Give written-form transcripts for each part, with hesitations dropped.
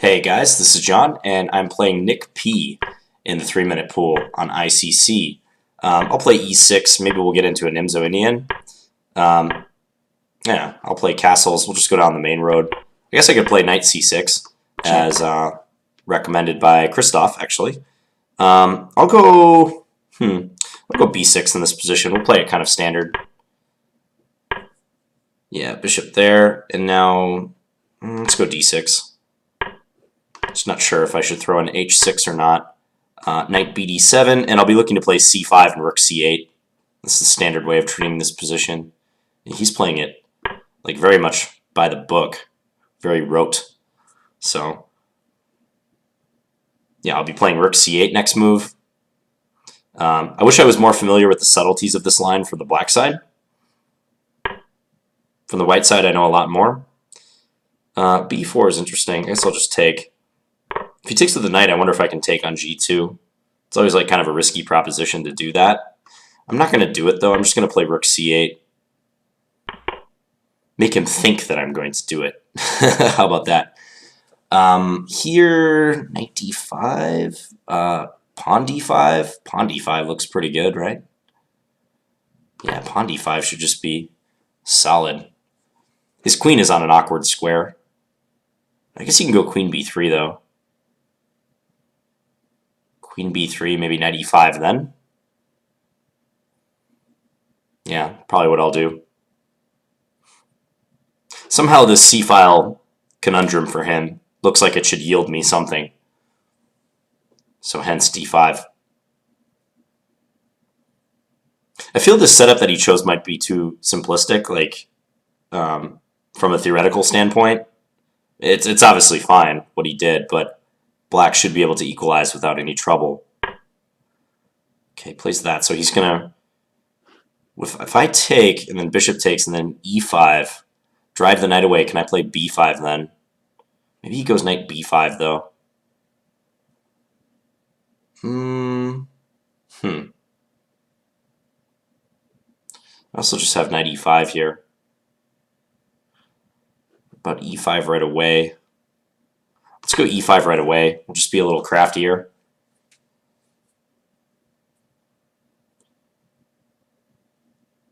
Hey guys, this is John, and I'm playing NikP in the 3-minute pool on ICC. I'll play e6, maybe we'll get into a Nimzo-Indian. Yeah, I'll play castles, we'll just go down the main road. I guess I could play knight c6, as recommended by Christoph, actually. I'll go b6 in this position, we'll play it kind of standard. Yeah, bishop there, and now let's go d6. Just not sure if I should throw an h6 or not. Knight bd7, and I'll be looking to play c5 and rook c8. This is the standard way of treating this position. And he's playing it like very much by the book, very rote. So yeah, I'll be playing rook c8 next move. I wish I was more familiar with the subtleties of this line for the black side. From the white side, I know a lot more. b4 is interesting. I guess I'll just take. If he takes with the knight, I wonder if I can take on g2. It's always like kind of a risky proposition to do that. I'm not going to do it, though. I'm just going to play rook c8. Make him think that I'm going to do it. How about that? Here, knight d5, pawn d5. Pawn d5 looks pretty good, right? Yeah, pawn d5 should just be solid. His queen is on an awkward square. I guess he can go queen b3, though. Queen b3, maybe knight e5 then. Yeah, probably what I'll do. Somehow this c-file conundrum for him looks like it should yield me something. So hence d5. I feel this setup that he chose might be too simplistic, like from a theoretical standpoint. It's obviously fine what he did, but black should be able to equalize without any trouble. Okay, plays that. So he's going to... If I take, and then bishop takes, and then e5, drive the knight away, can I play b5 then? Maybe he goes knight b5, though. I also just have knight e5 here. About e5 right away. Let's go e5 right away. We'll just be a little craftier.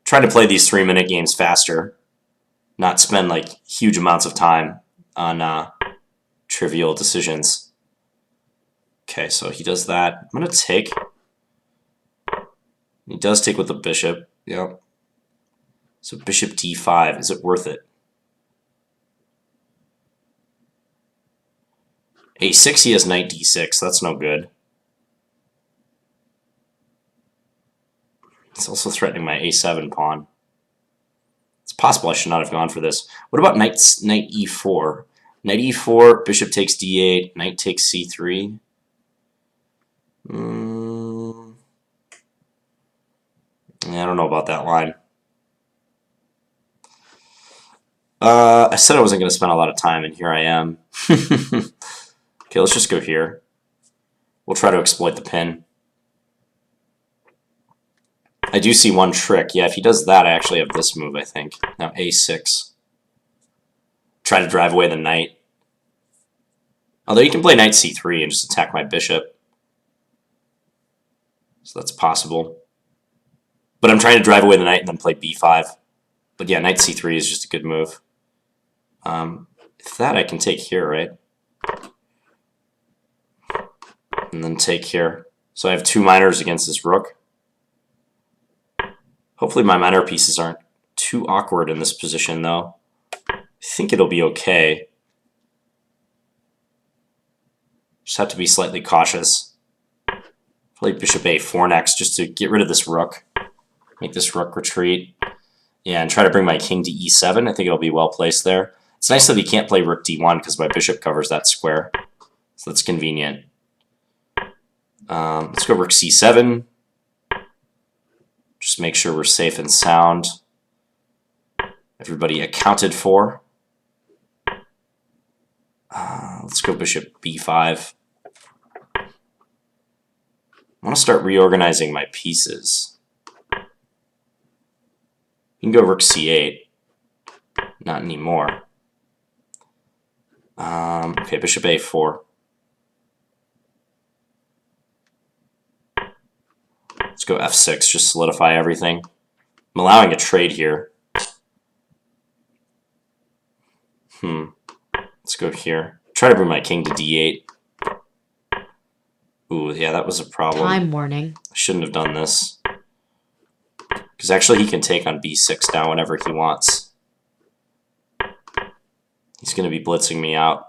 Try to play these 3-minute games faster. Not spend like huge amounts of time on trivial decisions. Okay, so he does that. I'm going to take. He does take with the bishop. Yep. So bishop d5. Is it worth it? a6, he has knight d6. That's no good. It's also threatening my a7 pawn. It's possible I should not have gone for this. What about knight e4? Knight e4, bishop takes d8, knight takes c3. Yeah, I don't know about that line. I said I wasn't going to spend a lot of time, and here I am. Okay, let's just go here. We'll try to exploit the pin. I do see one trick. Yeah, if he does that, I actually have this move, I think. Now a6. Try to drive away the knight. Although you can play knight c3 and just attack my bishop. So that's possible. But I'm trying to drive away the knight and then play b5. But yeah, knight c3 is just a good move. If that, I can take here, right? And then take here. So I have 2 minors against this rook. Hopefully my minor pieces aren't too awkward in this position, though. I think it'll be okay. Just have to be slightly cautious. Play bishop a4 next, just to get rid of this rook. Make this rook retreat. Yeah, and try to bring my king to e7. I think it'll be well placed there. It's nice that he can't play rook d1 because my bishop covers that square. So that's convenient. Let's go rook c7. Just make sure we're safe and sound. Everybody accounted for. Let's go bishop b5. I want to start reorganizing my pieces. You can go rook c8. Not anymore. Okay, bishop a4. Let's go f6, just solidify everything. I'm allowing a trade here. Let's go here. Try to bring my king to d8. Ooh, yeah, that was a problem. Time warning. I shouldn't have done this. Because actually he can take on b6 now whenever he wants. He's going to be blitzing me out.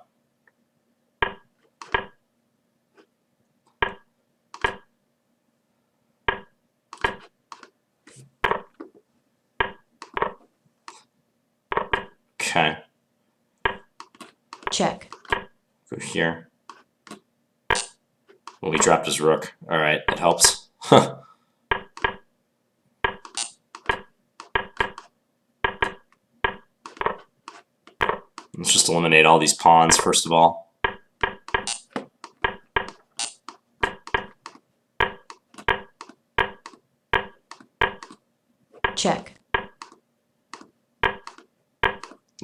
Okay. Check. Go here. Well, he dropped his rook. Alright, it helps. Let's just eliminate all these pawns, first of all. Check.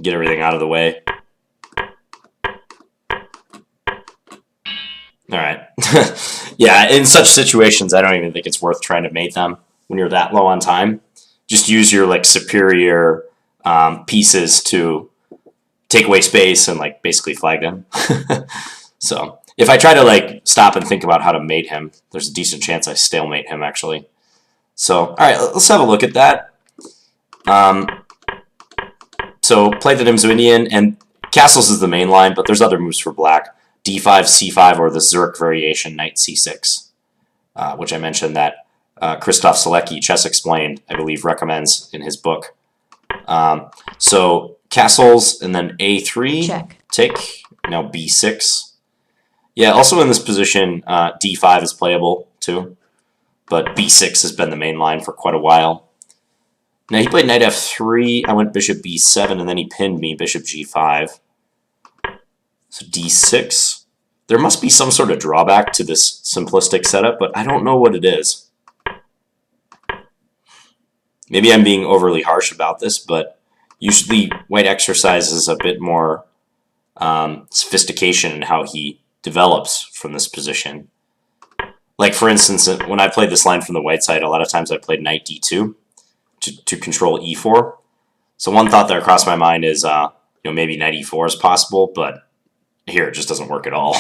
Get everything out of the way. Alright. Yeah, in such situations, I don't even think it's worth trying to mate them when you're that low on time. Just use your like superior pieces to take away space and like basically flag them. So if I try to like stop and think about how to mate him, there's a decent chance I stalemate him actually. So alright, let's have a look at that. So play the Nimzo-Indian, and castles is the main line, but there's other moves for black. d5, c5, or the Zurich variation, knight c6, which I mentioned that Krzysztof Sielecki, Chess Explained, I believe, recommends in his book. So castles, and then a3, check. Take, now b6. Yeah, also in this position, d5 is playable too, but b6 has been the main line for quite a while. Now he played knight f3, I went bishop b7, and then he pinned me, bishop g5. So d6. There must be some sort of drawback to this simplistic setup, but I don't know what it is. Maybe I'm being overly harsh about this, but usually white exercises a bit more sophistication in how he develops from this position. Like, for instance, when I played this line from the white side, a lot of times I played knight d2 to control e4. So one thought that crossed my mind is, maybe knight e4 is possible, but here it just doesn't work at all.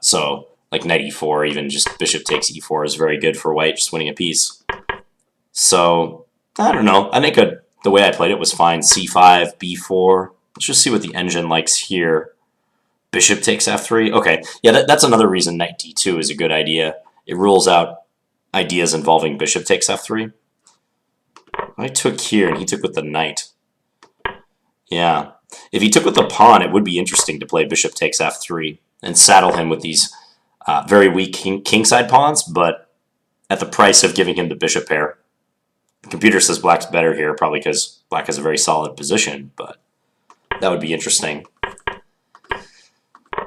So like knight e4, even just bishop takes e4 is very good for white, just winning a piece. So I don't know. I think the way I played it was fine. c5, b4. Let's just see what the engine likes here. Bishop takes f3. Okay, yeah, that's another reason knight d2 is a good idea. It rules out ideas involving bishop takes f3. I took here and he took with the knight. Yeah. If he took with the pawn, it would be interesting to play bishop takes f3 and saddle him with these very weak kingside pawns, but at the price of giving him the bishop pair. The computer says black's better here, probably because black has a very solid position, but that would be interesting.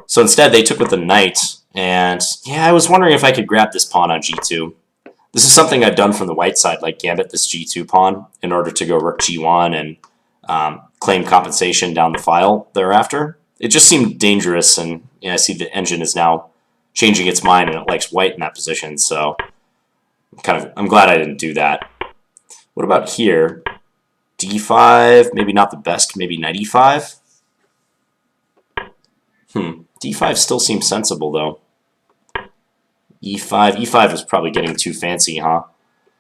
So instead, they took with the knight, and yeah, I was wondering if I could grab this pawn on g2. This is something I've done from the white side, like gambit this g2 pawn in order to go rook g1 and claim compensation down the file thereafter. It just seemed dangerous, and I see the engine is now changing its mind and it likes white in that position, so I'm glad I didn't do that. What about here? d5, maybe not the best, maybe knight e5? d5 still seems sensible, though. e5 was probably getting too fancy, huh?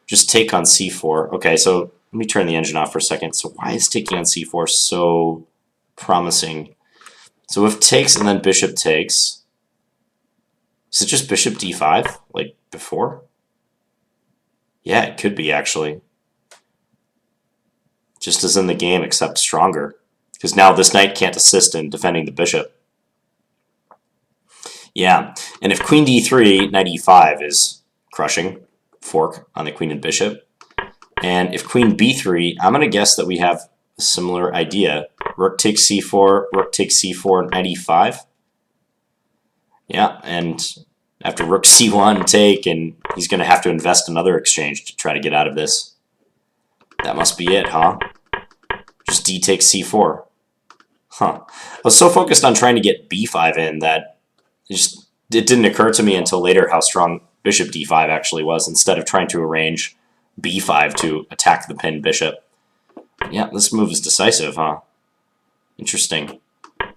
Just take on c4. Okay, so let me turn the engine off for a second. So why is taking on c4 so promising? So if takes and then bishop takes, is it just bishop d5, like before? Yeah, it could be, actually. Just as in the game, except stronger. Because now this knight can't assist in defending the bishop. Yeah, and if queen d3, knight e5 is crushing, fork on the queen and bishop. And if queen b3, I'm going to guess that we have a similar idea. Rook takes c4, rook takes c4, knight e5. Yeah, and after rook c1 take, and he's going to have to invest another exchange to try to get out of this. That must be it, huh? Just d takes c4. Huh. I was so focused on trying to get b5 in that it didn't occur to me until later how strong bishop d5 actually was, instead of trying to arrange b5 to attack the pinned bishop. Yeah, this move is decisive, huh? Interesting.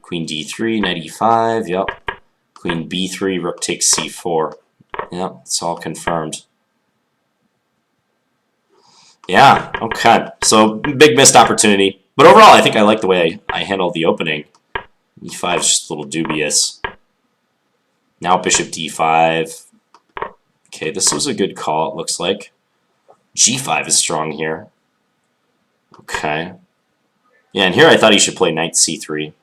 Queen d3, knight e5, yep. Queen b3, rook takes c4. Yep, it's all confirmed. Yeah, okay. So, big missed opportunity. But overall, I think I like the way I handled the opening. e5 is just a little dubious. Now bishop d5. Okay, this was a good call, it looks like. g5 is strong here. Okay. Yeah, and here I thought he should play knight c3.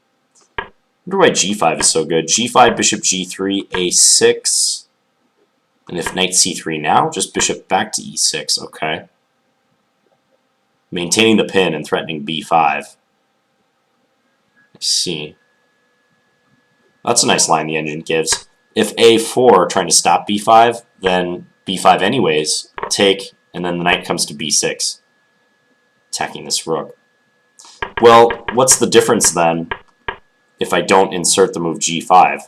I wonder why g5 is so good. g5, bishop g3, a6. And if knight c3 now, just bishop back to e6. Okay. Maintaining the pin and threatening b5. I see. That's a nice line the engine gives. If a4, trying to stop b5, then b5 anyways, take, and then the knight comes to b6, attacking this rook. Well, what's the difference then if I don't insert the move g5?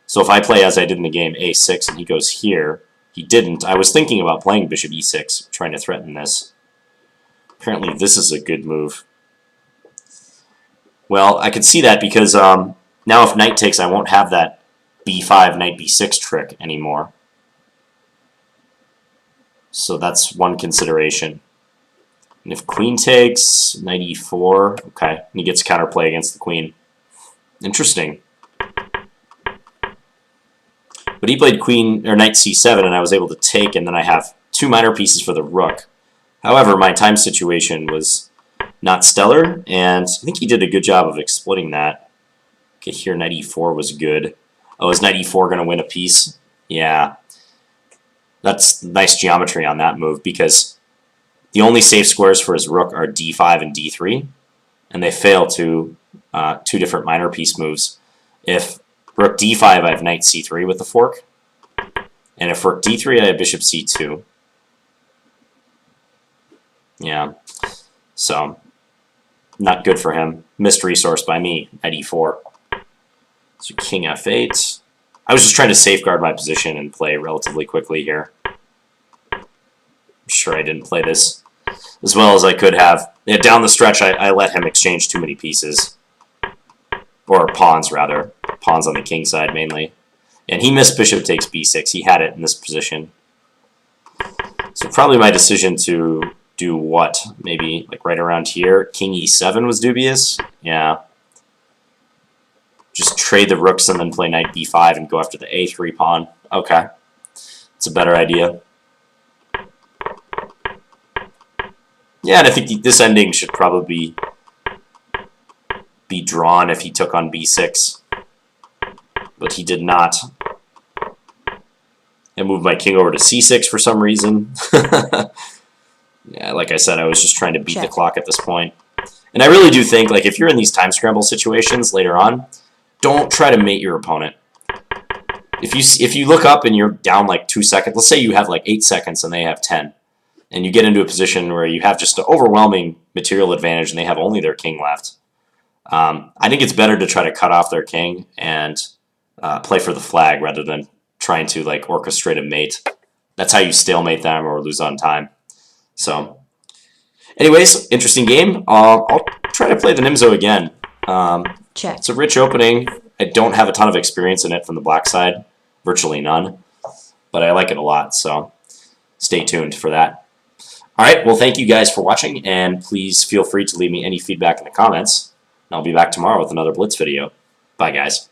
So if I play as I did in the game a6 and he goes here, he didn't. I was thinking about playing bishop e6, trying to threaten this. Apparently this is a good move. Well, I could see that because now if knight takes, I won't have that b5, knight b6 trick anymore. So that's one consideration. And if queen takes, knight e4, okay, and he gets counterplay against the queen. Interesting. But he played queen or knight c7, and I was able to take, and then I have two minor pieces for the rook. However, my time situation was not stellar, and I think he did a good job of exploiting that. Okay, here knight e4 was good. Oh, is knight e4 going to win a piece? Yeah. That's nice geometry on that move, because the only safe squares for his rook are d5 and d3, and they fail to two different minor piece moves. If rook d5, I have knight c3 with the fork, and if rook d3, I have bishop c2. Yeah, so not good for him. Missed resource by me at e4. So king f8. I was just trying to safeguard my position and play relatively quickly here. I'm sure I didn't play this as well as I could have. Yeah, down the stretch, I let him exchange too many pieces. Or pawns, rather. Pawns on the king side, mainly. And he missed bishop takes b6. He had it in this position. So probably my decision to do what? Maybe like right around here. King e7 was dubious. Yeah. Just trade the rooks and then play knight b5 and go after the a3 pawn. Okay. It's a better idea. Yeah, and I think this ending should probably be drawn if he took on b6. But he did not. I moved my king over to c6 for some reason. Yeah, like I said, I was just trying to beat the clock at this point. And I really do think, like, if you're in these time scramble situations later on, don't try to mate your opponent. If you look up and you're down like 2 seconds, let's say you have like 8 seconds and they have 10, and you get into a position where you have just an overwhelming material advantage and they have only their king left, I think it's better to try to cut off their king and play for the flag rather than trying to like orchestrate a mate. That's how you stalemate them or lose on time. So, anyways, interesting game. I'll try to play the Nimzo again. Check. It's a rich opening. I don't have a ton of experience in it from the black side, virtually none, but I like it a lot, so stay tuned for that. Alright, well thank you guys for watching, and please feel free to leave me any feedback in the comments, and I'll be back tomorrow with another Blitz video. Bye guys.